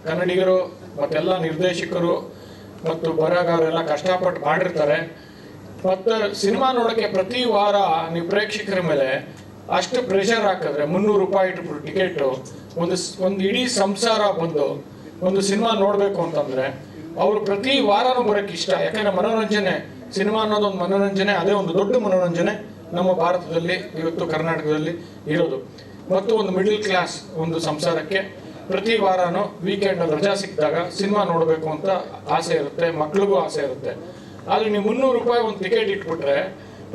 ಕನ್ನಡಿಗರು ಮತ್ತೆಲ್ಲ ನಿರ್ದೇಶಕರು ಮತ್ತು ಬರಹಗಾರರೆಲ್ಲ ಕಷ್ಟಪಟ್ಟು ಮಾಡಿರ್ತಾರೆ. ಮತ್ತು ಸಿನಿಮಾ ನೋಡೋಕ್ಕೆ ಪ್ರತಿ ವಾರ ನೀವು ಪ್ರೇಕ್ಷಕರ ಮೇಲೆ ಅಷ್ಟು ಪ್ರೆಷರ್ ಹಾಕಿದ್ರೆ 300 ರೂಪಾಯಿ ಇಟ್ಟು ಟಿಕೆಟು ಒಂದು ಇಡೀ ಸಂಸಾರ ಬಂದು ಒಂದು ಸಿನಿಮಾ ನೋಡಬೇಕು ಅಂತಂದರೆ ಅವರು ಪ್ರತಿ ವಾರನೂ ಬರೋಕ್ಕೆ ಇಷ್ಟ. ಯಾಕಂದರೆ ಮನೋರಂಜನೆ, ಸಿನಿಮಾ ಅನ್ನೋದೊಂದು ಮನೋರಂಜನೆ, ಅದೇ ಒಂದು ದೊಡ್ಡ ಮನೋರಂಜನೆ ನಮ್ಮ ಭಾರತದಲ್ಲಿ ಇವತ್ತು ಕರ್ನಾಟಕದಲ್ಲಿ ಇರೋದು. ಮತ್ತು ಒಂದು ಮಿಡಲ್ ಕ್ಲಾಸ್ ಒಂದು ಸಂಸಾರಕ್ಕೆ ಪ್ರತಿ ವಾರನೂ ವೀಕೆಂಡಲ್ಲಿ ರಜಾ ಸಿಕ್ಕಿದಾಗ ಸಿನಿಮಾ ನೋಡಬೇಕು ಅಂತ ಆಸೆ ಇರುತ್ತೆ, ಮಕ್ಳಿಗೂ ಆಸೆ ಇರುತ್ತೆ. ಆದರೆ ನೀವು 300 ರೂಪಾಯಿ ಒಂದು ಟಿಕೆಟ್ ಇಟ್ಬಿಟ್ರೆ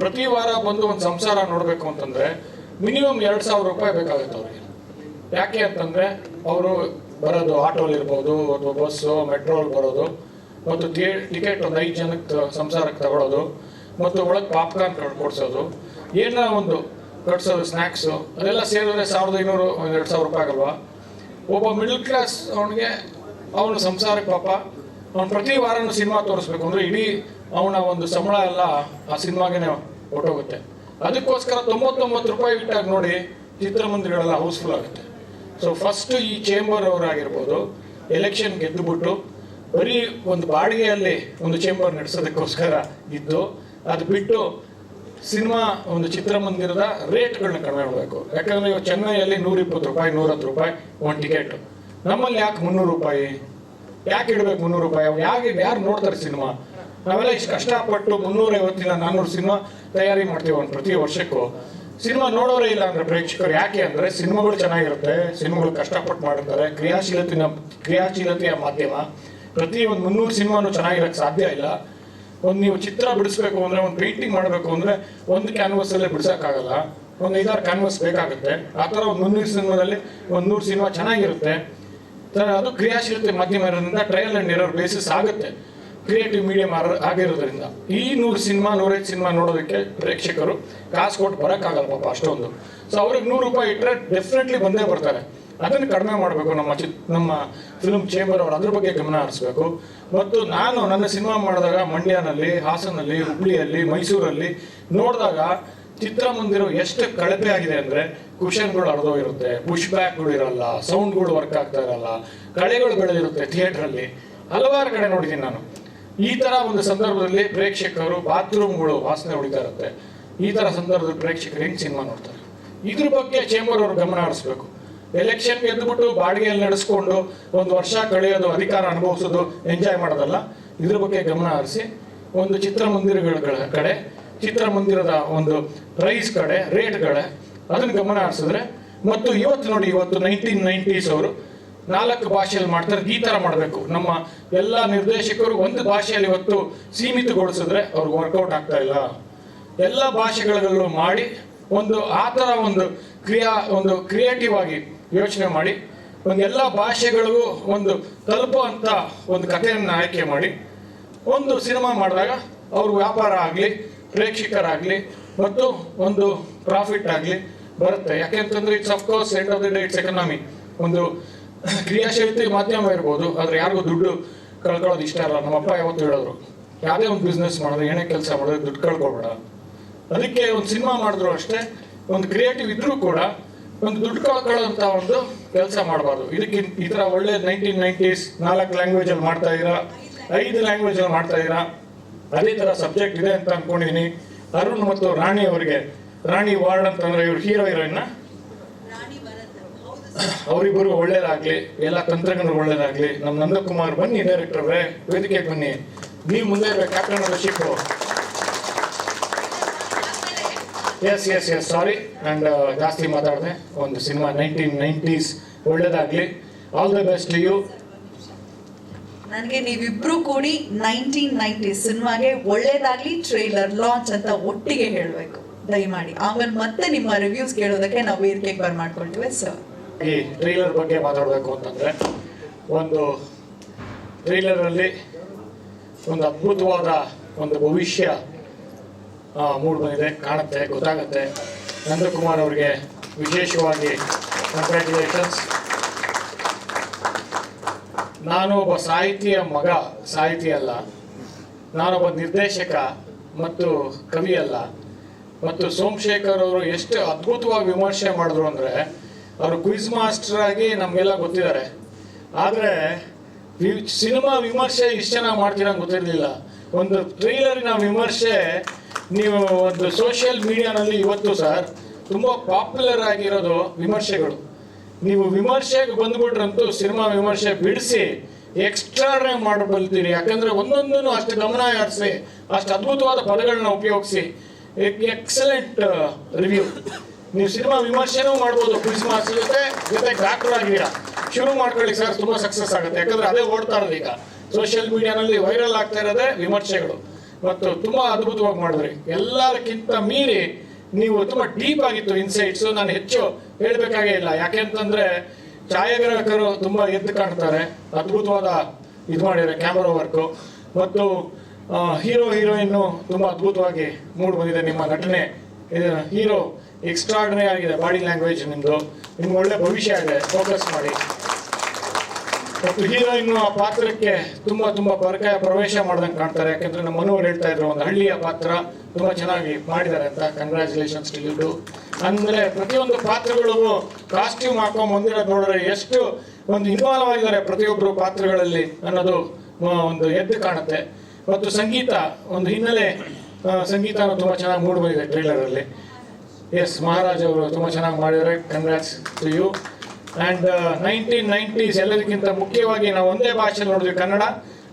ಪ್ರತಿ ವಾರ ಬಂದು ಒಂದು ಸಂಸಾರ ನೋಡಬೇಕು ಅಂತಂದರೆ ಮಿನಿಮಮ್ 2000 ರೂಪಾಯಿ ಬೇಕಾಗುತ್ತೆ ಅವ್ರಿಗೆ. ಯಾಕೆ ಅಂತಂದರೆ ಅವರು ಬರೋದು ಆಟೋಲಿರ್ಬೋದು ಅಥವಾ ಬಸ್ಸು ಮೆಟ್ರೋಲ್ಲಿ ಬರೋದು, ಮತ್ತು ಟಿಕೆಟ್ ಒಂದು 5 ಜನಕ್ಕೆ ಸಂಸಾರಕ್ಕೆ ತಗೊಳ್ಳೋದು, ಮತ್ತು ಒಳಗೆ ಪಾಪ್ಕಾರ್ನ್ ಕೊಡಿಸೋದು, ಏನೋ ಒಂದು ಕಟ್ಸೋದು ಸ್ನ್ಯಾಕ್ಸು, ಅದೆಲ್ಲ ಸೇರಿದ್ರೆ 1500-2000 ರೂಪಾಯಿ ಆಗಲ್ವಾ. ಒಬ್ಬ ಮಿಡಲ್ ಕ್ಲಾಸ್ ಅವನಿಗೆ ಅವನ ಸಂಸಾರಕ್ಕೆ ಪಾಪ ಅವ್ನು ಪ್ರತಿ ವಾರನೂ ಸಿನಿಮಾ ತೋರಿಸ್ಬೇಕು ಅಂದರೆ ಇಡೀ ಅವನ ಒಂದು ಸಂಬಳ ಎಲ್ಲ ಆ ಸಿನಿಮಾಗೆ ಹೊಟ್ಟೋಗುತ್ತೆ. ಅದಕ್ಕೋಸ್ಕರ 99 ರೂಪಾಯಿ ಇಟ್ಟಾಗ ನೋಡಿ ಚಿತ್ರಮಂದಿರಗಳೆಲ್ಲ ಹೌಸ್ಫುಲ್ ಆಗುತ್ತೆ. ಸೊ ಫಸ್ಟು ಈ ಚೇಂಬರ್ ಅವರಾಗಿರ್ಬೋದು ಎಲೆಕ್ಷನ್ ಗೆದ್ದುಬಿಟ್ಟು ಬರೀ ಒಂದು ಬಾಡಿಗೆಯಲ್ಲಿ ಒಂದು ಚೇಂಬರ್ ನಡೆಸೋದಕ್ಕೋಸ್ಕರ ಇದ್ದು, ಅದು ಬಿಟ್ಟು ಸಿನಿಮಾ ಒಂದು ಚಿತ್ರಮಂದಿರದ ರೇಟ್ಗಳನ್ನ ಕಡಿಮೆ ಮಾಡಬೇಕು. ಯಾಕಂದರೆ ಇವಾಗ ಚೆನ್ನೈಯಲ್ಲಿ 120 ರೂಪಾಯಿ 110 ರೂಪಾಯಿ ಒಂದು ಟಿಕೆಟು. ನಮ್ಮಲ್ಲಿ ಯಾಕೆ 300 ರೂಪಾಯಿ? ಯಾಕೆ ಇಡಬೇಕು 300 ರೂಪಾಯಿ? ಯಾರು ನೋಡ್ತಾರೆ ಸಿನಿಮಾ? ನಾವೆಲ್ಲ ಇಷ್ಟು ಕಷ್ಟಪಟ್ಟು 350-400 ಸಿನಿಮಾ ತಯಾರಿ ಮಾಡ್ತೀವಿ ಒಂದು ಪ್ರತಿ ವರ್ಷಕ್ಕೂ. ಸಿನಿಮಾ ನೋಡೋರೇ ಇಲ್ಲ ಅಂದರೆ ಪ್ರೇಕ್ಷಕರು. ಯಾಕೆ ಅಂದರೆ ಸಿನಿಮಾಗಳು ಚೆನ್ನಾಗಿರುತ್ತೆ, ಸಿನಿಮಾಗಳು ಕಷ್ಟಪಟ್ಟು ಮಾಡಿರ್ತಾರೆ, ಕ್ರಿಯಾಶೀಲತೆಯ ಮಾಧ್ಯಮ. ಪ್ರತಿ ಒಂದು 300 ಸಿನಿಮಾನು ಚೆನ್ನಾಗಿರೋಕ್ಕೆ ಸಾಧ್ಯ ಇಲ್ಲ. ಒಂದು ನೀವು ಚಿತ್ರ ಬಿಡಿಸ್ಬೇಕು ಅಂದರೆ, ಒಂದು ಪೇಂಟಿಂಗ್ ಮಾಡಬೇಕು ಅಂದರೆ ಒಂದು ಕ್ಯಾನ್ವಸಲ್ಲೇ ಬಿಡ್ಸೋಕ್ಕಾಗಲ್ಲ, ಒಂದು 5-6 ಕ್ಯಾನ್ವಸ್ ಬೇಕಾಗುತ್ತೆ. ಆ ಥರ ಒಂದು 300 ಸಿನಿಮಾದಲ್ಲಿ ಒಂದು 100 ಸಿನಿಮಾ ಚೆನ್ನಾಗಿರುತ್ತೆ. ಅದು ಕ್ರಿಯಾಶೀಲತೆ ಮಾಧ್ಯಮ ಇರೋದ್ರಿಂದ ಟ್ರಯಲ್ ಆ್ಯಂಡ್ ಎರರ್ ಬೇಸಿಸ್ ಆಗುತ್ತೆ, ಕ್ರಿಯೇಟಿವ್ ಮೀಡಿಯಂ ಆಗಿರೋದ್ರಿಂದ. ಈ 100 ಸಿನಿಮಾ 105 ಸಿನಿಮಾ ನೋಡೋದಕ್ಕೆ ಪ್ರೇಕ್ಷಕರು ಕಾಸು ಕೊಟ್ಟು ಬರೋಕ್ಕಾಗಲ್ಲ ಪಾಪ ಅಷ್ಟೊಂದು. ಸೊ ಅವ್ರಿಗೆ 100 ರೂಪಾಯಿ ಇಟ್ಟರೆ ಡೆಫಿನೆಟ್ಲಿ ಬಂದೇ ಬರ್ತಾರೆ. ಅದನ್ನು ಕಡಿಮೆ ಮಾಡಬೇಕು ನಮ್ಮ ಫಿಲ್ಮ್ ಚೇಂಬರ್ ಅವರು, ಅದ್ರ ಬಗ್ಗೆ ಗಮನ ಹರಿಸ್ಬೇಕು. ಮತ್ತು ನಾನು ನನ್ನ ಸಿನಿಮಾ ಮಾಡಿದಾಗ ಮಂಡ್ಯನಲ್ಲಿ, ಹಾಸನಲ್ಲಿ, ಹುಬ್ಳಿಯಲ್ಲಿ, ಮೈಸೂರಲ್ಲಿ ನೋಡಿದಾಗ ಚಿತ್ರಮಂದಿರ ಎಷ್ಟು ಕಳಪೆ ಆಗಿದೆ ಅಂದರೆ ಕುಷನ್ಗಳು ಹರಿದೋಗಿರುತ್ತೆ, ಪುಷ್ ಬ್ಯಾಕ್ಗಳು ಇರಲ್ಲ, ಸೌಂಡ್ಗಳು ವರ್ಕ್ ಆಗ್ತಾ ಇರಲ್ಲ, ಕಳೆಗಳು ಬೆಳೆದಿರುತ್ತೆ ಥಿಯೇಟ್ರಲ್ಲಿ. ಹಲವಾರು ಕಡೆ ನೋಡಿದ್ದೀನಿ ನಾನು. ಈ ಥರ ಒಂದು ಸಂದರ್ಭದಲ್ಲಿ ಪ್ರೇಕ್ಷಕರು ಬಾತ್ರೂಮ್ಗಳು ವಾಸನೆ ಹೊಡಿತಾ ಇರುತ್ತೆ. ಈ ಥರ ಸಂದರ್ಭದಲ್ಲಿ ಪ್ರೇಕ್ಷಕರು ಹೆಂಗೆ ಸಿನಿಮಾ ನೋಡ್ತಾರೆ? ಇದ್ರ ಬಗ್ಗೆ ಚೇಂಬರ್ ಅವರು ಗಮನ ಹರಿಸ್ಬೇಕು. ಎಲೆಕ್ಷನ್ ಗೆದ್ದುಬಿಟ್ಟು ಬಾಡಿಗೆಯಲ್ಲಿ ನಡೆಸ್ಕೊಂಡು ಒಂದು ವರ್ಷ ಕಳೆಯೋದು, ಅಧಿಕಾರ ಅನುಭವಿಸೋದು, ಎಂಜಾಯ್ ಮಾಡೋದಲ್ಲ. ಇದ್ರ ಬಗ್ಗೆ ಗಮನ ಹರಿಸಿ ಒಂದು ಚಿತ್ರಮಂದಿರಗಳ ಕಡೆ, ಚಿತ್ರಮಂದಿರದ ಒಂದು ಪ್ರೈಸ್ ಕಡೆ, ರೇಟ್ಗಳೇ ಅದನ್ನು ಗಮನ ಹರಿಸಿದ್ರೆ. ಮತ್ತು ಇವತ್ತು ನೋಡಿ, ಇವತ್ತು 1990s ಅವರು 4 ಭಾಷೆಯಲ್ಲಿ ಮಾಡ್ತಾರೆ. ಈ ಥರ ಮಾಡಬೇಕು. ನಮ್ಮ ಎಲ್ಲ ನಿರ್ದೇಶಕರು ಒಂದು ಭಾಷೆಯಲ್ಲಿ ಇವತ್ತು ಸೀಮಿತಗೊಳಿಸಿದ್ರೆ ಅವ್ರಿಗೆ ವರ್ಕೌಟ್ ಆಗ್ತಾ ಇಲ್ಲ. ಎಲ್ಲ ಭಾಷೆಗಳಲ್ಲೂ ಮಾಡಿ ಒಂದು ಆ ಥರ ಒಂದು ಕ್ರಿಯೇಟಿವ್ ಆಗಿ ಯೋಚನೆ ಮಾಡಿ ಒಂದು ಎಲ್ಲ ಭಾಷೆಗಳಿಗೂ ಒಂದು ತಲುಪುವಂಥ ಒಂದು ಕಥೆಯನ್ನು ಆಯ್ಕೆ ಮಾಡಿ ಒಂದು ಸಿನಿಮಾ ಮಾಡಿದಾಗ ಅವ್ರ ವ್ಯಾಪಾರ ಆಗಲಿ, ಪ್ರೇಕ್ಷಕರಾಗಲಿ, ಮತ್ತು ಒಂದು ಪ್ರಾಫಿಟ್ ಆಗಲಿ ಬರುತ್ತೆ. ಯಾಕೆಂತಂದರೆ it's of course end of the day it's economy. ಒಂದು ಕ್ರಿಯಾಶೀಲತೆ ಮಾಧ್ಯಮ ಇರ್ಬೋದು, ಆದರೆ ಯಾರಿಗೂ ದುಡ್ಡು ಕಳ್ಕೊಳ್ಳೋದು ಇಷ್ಟ ಇಲ್ಲ. ನಮ್ಮಪ್ಪ ಯಾವತ್ತು ಹೇಳೋರು, ಯಾವುದೇ ಒಂದು ಬಿಸ್ನೆಸ್ ಮಾಡಿದ್ರೆ, ಏನೇ ಕೆಲಸ ಮಾಡಿದ್ರೆ ದುಡ್ಡು ಕಳ್ಕೊಬೇಡ. ಅದಕ್ಕೆ ಒಂದು ಸಿನಿಮಾ ಮಾಡಿದ್ರು ಅಷ್ಟೇ, ಒಂದು ಕ್ರಿಯೇಟಿವ್ ಇದ್ರೂ ಕೂಡ ಒಂದು ದುಡ್ಡು ಕಳ್ಕೊಳ್ಳೋಂಥ ಒಂದು ಕೆಲಸ ಮಾಡಬಾರ್ದು. ಇದಕ್ಕೆ ಈ ಥರ ಒಳ್ಳೆ 1990s 4 ಲ್ಯಾಂಗ್ವೇಜಲ್ಲಿ ಮಾಡ್ತಾ ಇದ್ದೀರಾ, 5 ಲ್ಯಾಂಗ್ವೇಜಲ್ಲಿ ಮಾಡ್ತಾ ಇದ್ದೀರಾ. ಅದೇ ಥರ ಸಬ್ಜೆಕ್ಟ್ ಇದೆ ಅಂತ ಅಂದ್ಕೊಂಡಿದ್ದೀನಿ. ಅರುಣ್ ಮತ್ತು ರಾಣಿ ಅವರಿಗೆ, ರಾಣಿ ವಾರ್ಡ್ ಅಂತಂದರೆ ಇವ್ರು ಹೀರೋ ಹೀರೋಯಿನ್ನ, ಅವರಿಬ್ಬರು ಒಳ್ಳೇದಾಗಲಿ, ಎಲ್ಲ ತಂತ್ರಜ್ಞರು ಒಳ್ಳೇದಾಗಲಿ. ನಮ್ಮ ನಂದಕುಮಾರ್ ಬನ್ನಿ, ಡೈರೆಕ್ಟರ್ರೆ ವೇದಿಕೆಗೆ ಬನ್ನಿ. ನೀವು ಮುಂದೆ ಇರಬೇಕು, captain of the ship. Yes sorry, and ಜಾಸ್ತಿ ಮಾತಾಡಿದೆ. ಒಂದು ಸಿನಿಮಾ 1990s ಒಳ್ಳೇದಾಗಲಿ. All the best you. ನನಗೆ ನೀವಿಬ್ರು ಕೂಡಿ 1990s ಸಿನಿಮಾಗೆ ಒಳ್ಳೇದಾಗ್ಲಿ, ಟ್ರೇಲರ್ ಲಾಂಚ್ ಅಂತ ಒಟ್ಟಿಗೆ ಹೇಳಬೇಕು ದಯಮಾಡಿ. ಆಮೇಲೆ ಮತ್ತೆ ನಿಮ್ಮ ರಿವ್ಯೂಸ್ ಕೇಳೋದಕ್ಕೆ ನಾವು ವೇದಿಕೆಗೆ ಬರ್ಮಾಡ್ಕೊಳ್ತೀವಿ ಸರ್. ಈ ಟ್ರೈಲರ್ ಬಗ್ಗೆ ಮಾತಾಡಬೇಕು ಅಂತಂದರೆ, ಒಂದು ಟ್ರೈಲರಲ್ಲಿ ಒಂದು ಅದ್ಭುತವಾದ ಒಂದು ಭವಿಷ್ಯ ಮೂಡ್ ಬಂದಿದೆ, ಕಾಣುತ್ತೆ, ಗೊತ್ತಾಗುತ್ತೆ. ನಂದಕುಮಾರ್ ಅವರಿಗೆ ವಿಶೇಷವಾಗಿ ಕಂಗ್ರ್ಯಾಚುಲೇಷನ್ಸ್. ನಾನು ಒಬ್ಬ ಸಾಹಿತಿಯ ಮಗ, ಸಾಹಿತಿ ಅಲ್ಲ, ನಾನೊಬ್ಬ ನಿರ್ದೇಶಕ ಮತ್ತು ಕವಿ ಅಲ್ಲ. ಮತ್ತು ಸೋಮಶೇಖರ್ ಅವರು ಎಷ್ಟು ಅದ್ಭುತವಾಗಿ ವಿಮರ್ಶೆ ಮಾಡಿದ್ರು ಅಂದರೆ, ಅವರು ಕ್ವಿಜ್ ಮಾಸ್ಟರ್ ಆಗಿ ನಮಗೆಲ್ಲ ಗೊತ್ತಿದ್ದಾರೆ. ಆದರೆ ಸಿನಿಮಾ ವಿಮರ್ಶೆ ಇಷ್ಟು ಚೆನ್ನಾಗಿ ಮಾಡ್ತೀರ ಅಂತ ಗೊತ್ತಿರಲಿಲ್ಲ. ಒಂದು ಟ್ರೈಲರಿನ ವಿಮರ್ಶೆ ನೀವು ಒಂದು ಸೋಷಿಯಲ್ ಮೀಡಿಯಾನಲ್ಲಿ ಇವತ್ತು ಸರ್ ತುಂಬ ಪಾಪ್ಯುಲರ್ ಆಗಿರೋದು ವಿಮರ್ಶೆಗಳು. ನೀವು ವಿಮರ್ಶೆಗೆ ಬಂದ್ಬಿಟ್ರಂತೂ ಸಿನಿಮಾ ವಿಮರ್ಶೆ ಬಿಡಿಸಿ ಎಕ್ಸ್ಟ್ರಾ ಮಾಡಬಲ್ತೀರಿ. ಯಾಕಂದರೆ ಒಂದೊಂದನ್ನು ಅಷ್ಟು ಗಮನ ಹರಿಸಿ ಅಷ್ಟು ಅದ್ಭುತವಾದ ಪದಗಳನ್ನ ಉಪಯೋಗಿಸಿ ಎಕ್ಸಲೆಂಟ್ ರಿವ್ಯೂ. ನೀವು ಸಿನಿಮಾ ವಿಮರ್ಶೆನೂ ಮಾಡ್ಬೋದು ಕ್ವಿಜ್ ಮಾಸ್ಟರ್ ಜೊತೆ ಡಾಕ್ಟರ್ ಆಗಿದ್ದೀರಾ, ಶುರು ಮಾಡ್ಕೊಳ್ಳಿ ಸರ್, ತುಂಬ ಸಕ್ಸಸ್ ಆಗುತ್ತೆ. ಯಾಕಂದರೆ ಅದೇ ಓಡ್ತಾ ಇರೋದು ಈಗ ಸೋಷಿಯಲ್ ಮೀಡಿಯಾನಲ್ಲಿ ವೈರಲ್ ಆಗ್ತಾ ಇರೋದೇ ವಿಮರ್ಶೆಗಳು. ಮತ್ತು ತುಂಬ ಅದ್ಭುತವಾಗಿ ಮಾಡಿದ್ರಿ. ಎಲ್ಲದಕ್ಕಿಂತ ಮೀರಿ ನೀವು ತುಂಬ ಡೀಪ್ ಆಗಿತ್ತು ಇನ್ಸೈಟ್ಸು. ನಾನು ಹೆಚ್ಚು ಹೇಳಬೇಕಾಗೇ ಇಲ್ಲ, ಯಾಕೆಂತಂದರೆ ಛಾಯಾಗ್ರಾಹಕರು ತುಂಬ ಎದ್ದು ಕಾಣ್ತಾರೆ, ಅದ್ಭುತವಾದ ಇದು ಮಾಡಿದ್ದಾರೆ ಕ್ಯಾಮರಾ ವರ್ಕು. ಮತ್ತು ಹೀರೋಯಿನ್ನು ತುಂಬ ಅದ್ಭುತವಾಗಿ ಮೂಡ್ ಬಂದಿದೆ. ನಿಮ್ಮ ನಟನೆ ಹೀರೋ ಎಕ್ಸ್ಟ್ರಾರ್ಡಿನರಿ ಆಗಿದೆ. ಬಾಡಿ ಲ್ಯಾಂಗ್ವೇಜ್ ನಿಮ್ಮದು, ನಿಮ್ಗೆ ಒಳ್ಳೆ ಭವಿಷ್ಯ ಇದೆ, ಫೋಕಸ್ ಮಾಡಿ. ಮತ್ತು ಹೀರೋಯಿನ್ನು ಆ ಪಾತ್ರಕ್ಕೆ ತುಂಬ ಪ್ರವೇಶ ಮಾಡ್ದಂಗೆ ಕಾಣ್ತಾರೆ. ಯಾಕೆಂದರೆ ನಮ್ಮ ಮನೋರು ಹೇಳ್ತಾ ಇದ್ರು ಒಂದು ಹಳ್ಳಿಯ ಪಾತ್ರ ತುಂಬ ಚೆನ್ನಾಗಿ ಮಾಡಿದ್ದಾರೆ ಅಂತ. Congratulations to you. ಅಂದರೆ ಪ್ರತಿಯೊಂದು ಪಾತ್ರಗಳಿಗೂ ಕಾಸ್ಟ್ಯೂಮ್ ಹಾಕೊಂಡು ಬಂದಿರೋದು ನೋಡಿದ್ರೆ ಎಷ್ಟು ಒಂದು ಇನ್ವಾಲ್ವ್ ಆಗಿದ್ದಾರೆ ಪ್ರತಿಯೊಬ್ಬರು ಪಾತ್ರಗಳಲ್ಲಿ ಅನ್ನೋದು ಒಂದು ಎದ್ದು ಕಾಣುತ್ತೆ. ಮತ್ತು ಸಂಗೀತ, ಒಂದು ಹಿನ್ನೆಲೆ ಸಂಗೀತನೂ ತುಂಬ ಚೆನ್ನಾಗಿ ಮೂಡಿ ಬಂದಿದೆ ಟ್ರೈಲರಲ್ಲಿ. ಎಸ್, ಮಹಾರಾಜ್ ಅವರು ತುಂಬ ಚೆನ್ನಾಗಿ ಮಾಡಿದ್ದಾರೆ. Congrats to you. And 1990s ಎಲ್ಲದಕ್ಕಿಂತ ಮುಖ್ಯವಾಗಿ ನಾವು ಒಂದೇ ಭಾಷೆಯಲ್ಲಿ ನೋಡಿದ್ವಿ, ಕನ್ನಡ.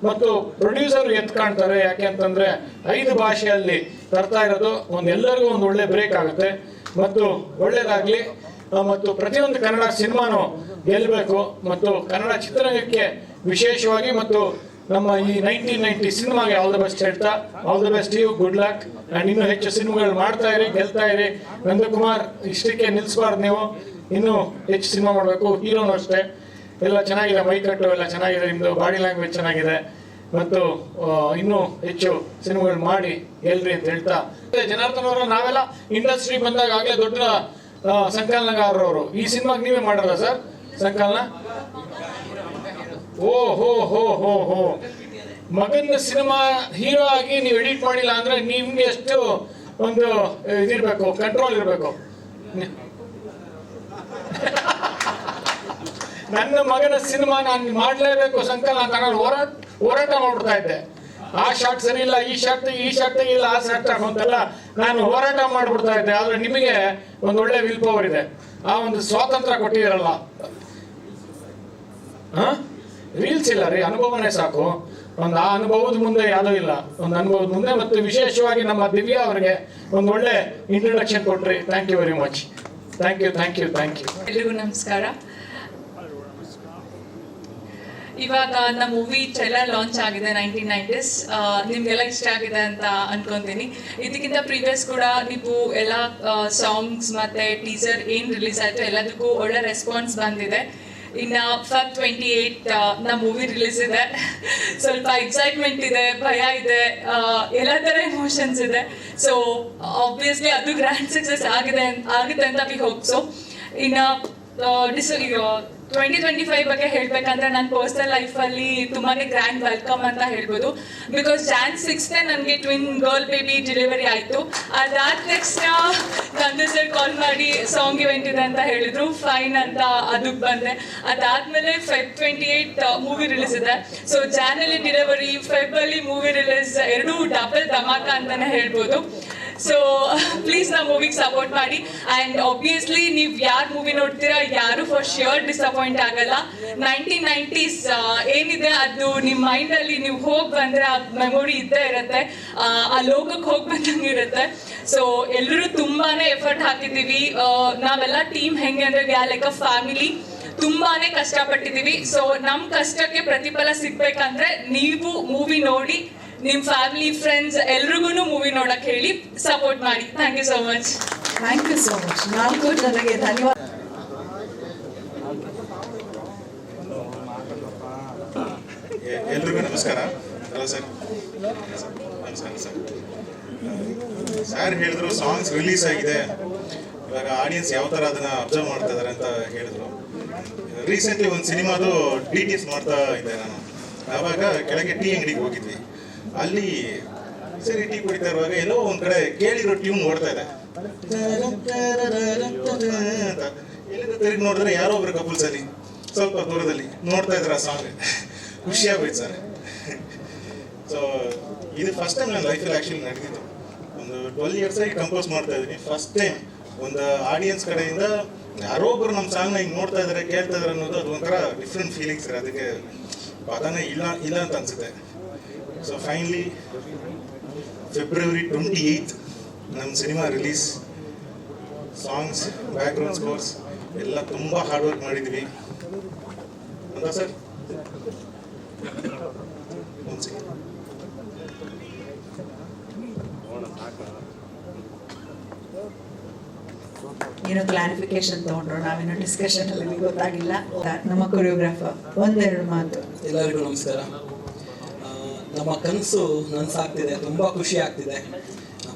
ಮತ್ತು ಪ್ರೊಡ್ಯೂಸರ್ ಎದ್ದು ಕಾಣ್ತಾರೆ, ಯಾಕೆ ಅಂತಂದರೆ 5 ಭಾಷೆಯಲ್ಲಿ ತರ್ತಾ ಇರೋದು ಎಲ್ಲರಿಗೂ ಒಂದು ಒಳ್ಳೆ ಬ್ರೇಕ್ ಆಗುತ್ತೆ. ಮತ್ತು ಒಳ್ಳೆಯದಾಗಲಿ. ಮತ್ತು ಪ್ರತಿಯೊಂದು ಕನ್ನಡ ಸಿನಿಮಾನು ಗೆಲ್ಲಬೇಕು. ಮತ್ತು ಕನ್ನಡ ಚಿತ್ರರಂಗಕ್ಕೆ ವಿಶೇಷವಾಗಿ ಮತ್ತು ನಮ್ಮ ಈ 1990 ಸಿನಿಮಾಗೆ ಆಲ್ ದ ಬೆಸ್ಟ್ ಹೇಳ್ತಾ, all the best you, good luck. And ಇನ್ನೂ ಹೆಚ್ಚು ಸಿನಿಮಾಗಳು ಮಾಡ್ತಾ ಇರಿ, ಗೆಲ್ತಾ ಇರಿ. ನಂದಕುಮಾರ್ ಇಷ್ಟಕ್ಕೆ ನಿಲ್ಲಿಸಬಾರ್ದು, ನೀವು ಇನ್ನೂ ಹೆಚ್ಚು ಸಿನಿಮಾ ಮಾಡಬೇಕು. ಹೀರೋನು ಅಷ್ಟೇ, ಎಲ್ಲ ಚೆನ್ನಾಗಿದೆ, ಮೈಕಟ್ಟು ಎಲ್ಲ ಚೆನ್ನಾಗಿದೆ, ನಿಮ್ಮದು ಬಾಡಿ ಲ್ಯಾಂಗ್ವೇಜ್ ಚೆನ್ನಾಗಿದೆ. ಮತ್ತು ಇನ್ನೂ ಹೆಚ್ಚು ಸಿನಿಮಾಗಳು ಮಾಡಿ ಗೆಲ್ರಿ ಅಂತ ಹೇಳ್ತಾ, ಜನಾರ್ದನ್ ಅವರು ನಾವೆಲ್ಲ ಇಂಡಸ್ಟ್ರಿ ಬಂದಾಗ ಆಗಲೇ ದೊಡ್ಡ ಸಂಕಲನಗಾರರವರು. ಈ ಸಿನಿಮಾಗೆ ನೀವೇ ಮಾಡೋದ ಸರ್ ಸಂಕಲನ? ಓ ಹೋ ಹೋ ಹೋ ಹೋ ಮಗನ ಸಿನಿಮಾ ಹೀರೋ ಆಗಿ ನೀವು ಎಡಿಟ್ ಮಾಡಿಲ್ಲ ಅಂದರೆ ನಿಮ್ಗೆ ಎಷ್ಟು ಒಂದು ಇದಿರಬೇಕು, ಕಂಟ್ರೋಲ್ ಇರಬೇಕು. ನನ್ನ ಮಗನ ಸಿನಿಮಾ ನಾನು ಮಾಡಲೇಬೇಕು ಸಂಕಲನ ಅಂತ ನಾನು ಹೋರಾಟ ಮಾಡ್ಬಿಡ್ತಾ ಇದ್ದೆ. ಆ ಶಾಟ್ ಸರಿ ಇಲ್ಲ, ಈ ಶಾಟ್ ಇಲ್ಲ, ಆ ಶಾಟ್ ಅಂತೆಲ್ಲ ನಾನು ಹೋರಾಟ ಮಾಡ್ಬಿಡ್ತಾ ಇದ್ದೆ. ಆದರೆ ನಿಮಗೆ ಒಂದು ಒಳ್ಳೆ ವಿಲ್ ಪವರ್ ಇದೆ, ಆ ಒಂದು ಸ್ವಾತಂತ್ರ್ಯ ಕೊಟ್ಟಿದ್ದೀರಲ್ಲ. ರೀಲ್ಸ್ ಇಲ್ಲ ರೀ, ಅನುಭವನೇ ಸಾಕು. ಒಂದು ಆ ಅನುಭವದ ಮುಂದೆ ಯಾವುದೂ ಇಲ್ಲ, ಒಂದು ಅನುಭವದ ಮುಂದೆ. ಮತ್ತು ವಿಶೇಷವಾಗಿ ನಮ್ಮ ದಿವ್ಯಾ ಅವರಿಗೆ ಒಂದು ಒಳ್ಳೆ ಇಂಟ್ರೊಡಕ್ಷನ್ ಕೊಟ್ರಿ. Thank you very much. Thank you. ಎಲ್ರಿಗೂ ನಮಸ್ಕಾರ. ಇವಾಗ ನಮ್ಮ ಮೂವಿ ಟ್ರೈಲರ್ ಲಾಂಚ್ ಆಗಿದೆ 1990s. ನಿಮ್ಗೆಲ್ಲ ಇಷ್ಟ ಆಗಿದೆ ಅಂತ ಅನ್ಕೊಂತೀನಿ. ಇದಕ್ಕಿಂತ ಪ್ರೀವಿಯಸ್ ಕೂಡ ನೀವು ಎಲ್ಲ ಸಾಂಗ್ಸ್ ಮತ್ತೆ ಟೀಸರ್ ಏನು ರಿಲೀಸ್ ಆಯಿತು ಎಲ್ಲದಕ್ಕೂ ಒಳ್ಳೆ ರೆಸ್ಪಾನ್ಸ್ ಬಂದಿದೆ. ಇನ್ನು Feb 28 ನಮ್ಮ ಮೂವಿ ರಿಲೀಸ್ ಇದೆ. ಸ್ವಲ್ಪ ಎಕ್ಸೈಟ್ಮೆಂಟ್ ಇದೆ, ಭಯ ಇದೆ, ಎಲ್ಲ ಥರ ಎಮೋಷನ್ಸ್ ಇದೆ. ಸೊ ಆಬ್ವಿಯಸ್ಲಿ ಅದು ಗ್ರ್ಯಾಂಡ್ ಸಕ್ಸಸ್ ಆಗುತ್ತೆ ಅಂತ ವಿ ಹೋಪ್. ಸೊ ಇನ್ನು 2025 ಬಗ್ಗೆ ಹೇಳಬೇಕಂದ್ರೆ ನನ್ನ ಪರ್ಸನಲ್ ಲೈಫಲ್ಲಿ ತುಂಬಾ ಗ್ರ್ಯಾಂಡ್ ವೆಲ್ಕಮ್ ಅಂತ ಹೇಳ್ಬೋದು. ಬಿಕಾಸ್ Jan 6 ನನಗೆ ಟ್ವಿನ್ ಗರ್ಲ್ ಬೇಬಿ ಡೆಲಿವರಿ ಆಯಿತು. ಅದಾದ ತಕ್ಷಣ ನಂದು ಸರ್ ಕಾಲ್ ಮಾಡಿ ಸಾಂಗ್ ಇವೆಂಟ್ ಇದೆ ಅಂತ ಹೇಳಿದ್ರು, ಫೈನ್ ಅಂತ ಅದಕ್ಕೆ ಬಂದೆ. ಅದಾದಮೇಲೆ Feb 28 ಮೂವಿ ರಿಲೀಸ್ ಇದೆ. ಸೊ ಜಾನಲ್ಲಿ ಡೆಲಿವರಿ, ಫೆಬ್ಬಲ್ಲಿ ಮೂವಿ ರಿಲೀಸ್, ಎರಡೂ ಡಬಲ್ ಧಮಾಕ ಅಂತಲೇ ಹೇಳ್ಬೋದು. ಸೊ ಪ್ಲೀಸ್ ನಾವು ಮೂವಿಗೆ ಸಪೋರ್ಟ್ ಮಾಡಿ. ಆ್ಯಂಡ್ ಆಬ್ವಿಯಸ್ಲಿ ನೀವು ಯಾರು ಮೂವಿ ನೋಡ್ತೀರಾ ಯಾರು ಫಾರ್ ಶ್ಯೂರ್ ಡಿಸಪಾಯಿಂಟ್ ಆಗಲ್ಲ. 1990s ಏನಿದೆ ಅದು ನಿಮ್ಮ ಮೈಂಡಲ್ಲಿ ನೀವು ಹೋಗಿ ಬಂದರೆ ಆ ಮೆಮೊರಿ ಇದ್ದೇ ಇರುತ್ತೆ, ಆ ಲೋಕಕ್ಕೆ ಹೋಗಿ ಬಂದಂಗೆ ಇರುತ್ತೆ. ಸೊ ಎಲ್ಲರೂ ತುಂಬಾ ಎಫರ್ಟ್ ಹಾಕಿದ್ದೀವಿ. ನಾವೆಲ್ಲ ಟೀಮ್ ಹೆಂಗೆ ಅಂದರೆ we are like a family. ತುಂಬಾನೇ ಕಷ್ಟಪಟ್ಟಿದ್ದೀವಿ. ಸೊ ನಮ್ಮ ಕಷ್ಟಕ್ಕೆ ಪ್ರತಿಫಲ ಸಿಗ್ಬೇಕಂದ್ರೆ ನೀವು ಮೂವಿ ನೋಡಿ, ನಿಮ್ಮ ಫ್ಯಾಮಿಲಿ ಫ್ರೆಂಡ್ಸ್ ಎಲ್ರಿಗೂ ಮೂವಿ ನೋಡಕ್ಕೆ ಹೇಳಿ ಸಪೋರ್ಟ್ ಮಾಡಿ. Thank you so much. Thank you so much. ನಾಲ್ಕು ಜನರಿಗೆ ಧನ್ಯವಾದ. ಎಲ್ರಿಗೂ ನಮಸ್ಕಾರ. Hello sir. ನಮಸ್ಕಾರ ಸರ್. ಸರ್ ಹೇಳಿದ್ರು ಸಾಂಗ್ಸ್ ರಿಲೀಸ್ ಆಗಿದೆ, ಇವಾಗ ಆಡಿಯನ್ಸ್ ಯಾವ ಥರ ಅದನ್ನು ಅಬ್ಸರ್ವ್ ಮಾಡ್ತಾ ಇದ್ದಾರೆ ಅಂತ ಹೇಳಿದ್ರು. ರೀಸೆಂಟ್ಲಿ ಒಂದು ಸಿನಿಮಾದು DTS ಮಾಡ್ತಾ ಇದ್ದೆ ನಾನು. ಆವಾಗ ಕೆಳಗೆ ಟೀ ಅಂಗಡಿಗೆ ಹೋಗಿದ್ವಿ. ಅಲ್ಲಿ ಸರಿ ಟೀ ಕುಡಿತಾ ಇರುವಾಗ ಎಲ್ಲೋ ಒಂದು ಕಡೆ ಕೇಳಿರೋ ಟ್ಯೂನ್ ಓಡ್ತಾ ಇದೆ ಅಂತ. ಎಲ್ಲಿಂದ ತಿರುಗಿ ನೋಡಿದ್ರೆ ಯಾರೋ ಒಬ್ರು ಕಪಲ್ಸ್ ಅಲ್ಲಿ ಸ್ವಲ್ಪ ದೂರದಲ್ಲಿ ನೋಡ್ತಾ ಇದ್ರ ಸಾಂಗ್ ಖುಷಿಯಾಗೋಯ್ತು ಸರ್. ಸೊ ಇದು ಫಸ್ಟ್ ಟೈಮ್ ನನ್ನ ಲೈಫಲ್ಲಿ ಆ್ಯಕ್ಚುಲಿ ನಡೆದಿದ್ದು. ಒಂದು 12 years ಆಗಿ ಕಂಪೋಸ್ ಮಾಡ್ತಾ ಇದ್ದೀನಿ. ಫಸ್ಟ್ ಟೈಮ್ ಒಂದು ಆಡಿಯನ್ಸ್ ಕಡೆಯಿಂದ ಯಾರೋ ಒಬ್ರು ನಮ್ಮ ಸಾಂಗ್ನ ಹಿಂಗೆ ನೋಡ್ತಾ ಇದ್ದಾರೆ, ಕೇಳ್ತಾ ಇದ್ದಾರೆ ಅನ್ನೋದು ಅದು ಒಂಥರ ಡಿಫ್ರೆಂಟ್ ಫೀಲಿಂಗ್ಸ್ ಇದೆ. ಅದಕ್ಕೆ ಪದನೇ ಇಲ್ಲ ಅಂತ ಅನ್ಸುತ್ತೆ. ಸೊ ಫೈನಲಿ February 28th ನಮ್ಮ cinema release. Songs, background scores ಎಲ್ಲ ತುಂಬ ಹಾರ್ಡ್ ವರ್ಕ್ ಮಾಡಿದ್ವಿ ಅಂತ ಸರ್. ಏನೋ ಕ್ಲಾರಿಫಿಕೇಶನ್ ತಗೊಂಡ್ರು, ನಾವೇನೋ ಡಿಸ್ಕಷನ್ ಅಲ್ಲಿ ಗೊತ್ತಾಗಿಲ್ಲ. ನಮ್ಮ ಕೊರಿಯೋಗ್ರಾಫರ್ ಒಂದೆರಡು ಮಾತು. ಎಲ್ಲರಿಗೂ ನಮಸ್ಕಾರ. ನಮ್ಮ ಕನಸು ನನಸಾಗ್ತಿದೆ, ತುಂಬ ಖುಷಿ ಆಗ್ತಿದೆ.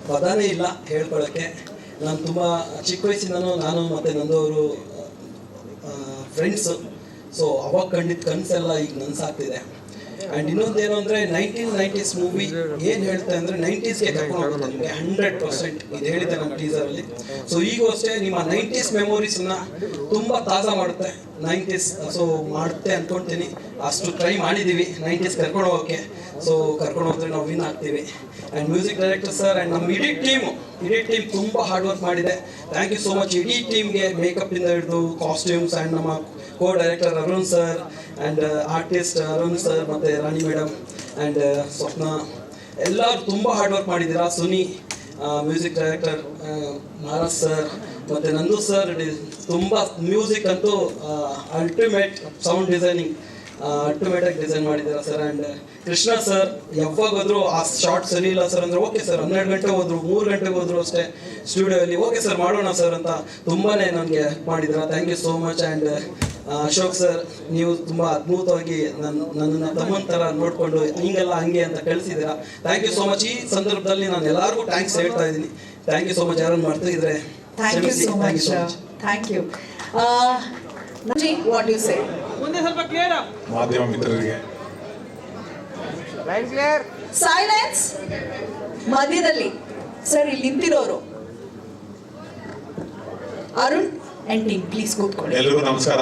ಪದನೇ ಇಲ್ಲ ಹೇಳ್ಕೊಳ್ಳೋಕ್ಕೆ. ನಾನು ತುಂಬ ಚಿಕ್ಕ ವಯಸ್ಸಿಂದನೂ ನಾನು ಮತ್ತು ನಂದವರು ಫ್ರೆಂಡ್ಸು. ಸೊ ಅವಾಗ ಕಂಡಿದ್ದ ಕನಸೆಲ್ಲ ಈಗ ನನಸಾಗ್ತಿದೆ. ಆ್ಯಂಡ್ ಇನ್ನೊಂದೇನು ಅಂದರೆ 1990s ಮೂವಿ ಏನು ಹೇಳ್ತಾ ಅಂದರೆ 90sಗೆ ಕರ್ಕೊಂಡು ಹೋಗುತ್ತೆ ನಿಮಗೆ 100%. ಇದು ಹೇಳಿದೆ ನಮ್ಮ ಟೀಸರಲ್ಲಿ. ಸೊ ಈಗೂ ಅಷ್ಟೇ ನಿಮ್ಮ 90s ಮೆಮೊರೀಸ್ನ ತುಂಬ ತಾಜಾ ಮಾಡುತ್ತೆ 90s. ಸೊ ಮಾಡುತ್ತೆ ಅಂದ್ಕೊಳ್ತೀನಿ. ಅಷ್ಟು ಟ್ರೈ ಮಾಡಿದ್ದೀವಿ 90s ಕರ್ಕೊಂಡು ಹೋಗೋಕ್ಕೆ. ಸೊ ಕರ್ಕೊಂಡು ಹೋದ್ರೆ ನಾವು ವಿನ್ ಆಗ್ತೀವಿ. And music director sir and ನಮ್ಮ ಇಡೀ ಟೀಮ್ ತುಂಬ ಹಾರ್ಡ್ ವರ್ಕ್ ಮಾಡಿದೆ. ಥ್ಯಾಂಕ್ ಯು ಸೋ ಮಚ್ ಇಡೀ ಟೀಮ್ಗೆ. ಮೇಕಪ್ಪಿಂದ ಹಿಡಿದು ಕಾಸ್ಟ್ಯೂಮ್ಸ್ ಆ್ಯಂಡ್ ನಮ್ಮ co-director Arun sir and artist Arun sir ಮತ್ತು ರಾಣಿ ಮೇಡಮ್ ಆ್ಯಂಡ್ ಸ್ವಪ್ನ ಎಲ್ಲರೂ ತುಂಬ ಹಾರ್ಡ್ ವರ್ಕ್ ಮಾಡಿದ್ದೀರಾ. Suni music director, Maharaj sir ಮತ್ತು ನಂದು ಸರ್ ತುಂಬ ಮ್ಯೂಸಿಕ್ ಅಂತೂ ಅಲ್ಟಿಮೇಟ್ ಸೌಂಡ್ ಡಿಸೈನಿಂಗ್ ಅಲ್ಟಿಮೇಟಾಗಿ ಡಿಸೈನ್ ಮಾಡಿದ್ದೀರಾ ಸರ್. ಆ್ಯಂಡ್ ಕೃಷ್ಣ ಸರ್ ಯಾವಾಗ ಹೋದ್ರು ಆ ಶಾರ್ಟ್ ಸರಿ ಇಲ್ಲ ಸರ್ ಅಂದರೆ ಓಕೆ ಸರ್ 12 ಗಂಟೆ ಹೋದ್ರು 3 ಗಂಟೆಗೆ ಹೋದ್ರು ಅಷ್ಟೇ ಸ್ಟುಡಿಯೋಲಿ ಓಕೆ ಸರ್ ಮಾಡೋಣ ಸರ್ ಅಂತ ತುಂಬಾ ನನಗೆ ಹೆಲ್ಪ್ ಮಾಡಿದ್ದೀರಾ. Thank you so much. And Ashok sir, ನೀವು ತುಂಬ ಅದ್ಭುತವಾಗಿ ನನ್ನನ್ನು ತಮ್ಮನ ಥರ ನೋಡಿಕೊಂಡು ಹಿಂಗೆಲ್ಲ ಹಂಗೆ ಅಂತ ಕಳಿಸಿದ್ದೀರಾ. Thank you so much. ಈ ಸಂದರ್ಭದಲ್ಲಿ ನಾನು ಎಲ್ಲರಿಗೂ ಥ್ಯಾಂಕ್ಸ್ ಹೇಳ್ತಾ ಇದ್ದೀನಿ. Thank you so much. ಯಾರನ್ನು ಮಾಡ್ತಾ ಇದ್ರೆ thank you so much. Thank you. What you say? ಮುಂದೆ ಸ್ವಲ್ಪ ಕ್ಲಿಯರ್. ಮಾಧ್ಯಮ ಮಿತ್ರರಿಗೆ ಸೈಲೆನ್ಸ್. ಮಧ್ಯದಲ್ಲಿ ಸರ್ ಇಲ್ಲಿ ನಿಂತಿರೋರು ಅರುಣ್ ಅಂಡ್ ಟೀಮ್ ಪ್ಲೀಸ್ ಕೂತ್ಕೊಳ್ಳಿ. ಎಲ್ರಿಗೂ ನಮಸ್ಕಾರ.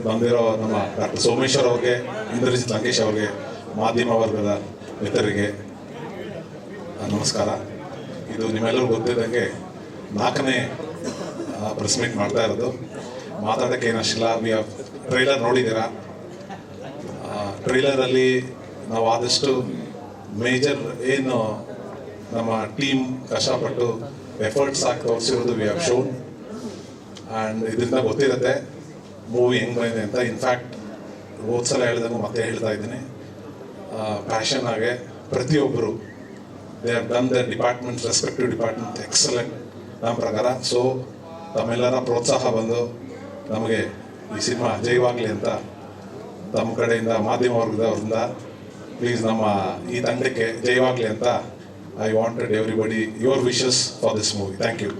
ಬಂದಿರೋ ನಮ್ಮ ಡಾಕ್ಟರ್ ಸೋಮೇಶ್ವರ್ ಅವ್ರಿಗೆ, ಇಂದ್ರಜಿತ್ ಲಂಕೇಶ್ ಅವ್ರಿಗೆ, ಮಾಧ್ಯಮ ವರ್ಗದ ಮಿತ್ರರಿಗೆ ನಮಸ್ಕಾರ. ಇದು ನಿಮ್ಮೆಲ್ಲರಿಗೂ ಗೊತ್ತಿದ್ದಂಗೆ 4ನೇ ಪ್ರೆಸ್ ಮೀಟ್ ಮಾಡ್ತಾ ಇರೋದು. ಮಾತಾಡೋಕ್ಕೆ ಏನಷ್ಟಿಲ್ಲ. ಟ್ರೈಲರ್ ನೋಡಿದ್ದೀರಾ. ಟ್ರೈಲರಲ್ಲಿ ನಾವು ಆದಷ್ಟು ಮೇಜರ್ ಏನು ನಮ್ಮ ಟೀಮ್ ಕಷ್ಟಪಟ್ಟು ಎಫರ್ಟ್ಸ್ ಹಾಕಿ ತೋರಿಸಿರೋದು ವಿ ಹ್ಯಾವ್ ಶೋನ್. ಆ್ಯಂಡ್ ಇದರಿಂದ ಗೊತ್ತಿರುತ್ತೆ ಮೂವಿ ಹೆಂಗೆ ಬಂದಿದೆ ಅಂತ. ಇನ್ಫ್ಯಾಕ್ಟ್ ಹೋದ್ಸಲ ಹೇಳಿದಂಗೆ ಮತ್ತೆ ಹೇಳ್ತಾ ಇದ್ದೀನಿ, ಪ್ಯಾಷನ್ ಆಗಿ ಪ್ರತಿಯೊಬ್ಬರು they have done their department, respective department excellent ನಮ್ಮ ಪ್ರಕಾರ. ಸೊ ತಮ್ಮೆಲ್ಲರ ಪ್ರೋತ್ಸಾಹ ಬಂದು ನಮಗೆ ಈ ಸಿನಿಮಾ ಜಯವಾಗಲಿ ಅಂತ ತಮ್ಮ ಕಡೆಯಿಂದ ಮಾಧ್ಯಮ ವರ್ಗದವ್ರಿಂದ ಪ್ಲೀಸ್ ನಮ್ಮ ಈ ತಂಡಕ್ಕೆ ಜಯವಾಗಲಿ ಅಂತ I wanted everybody your wishes for this movie. Thank you.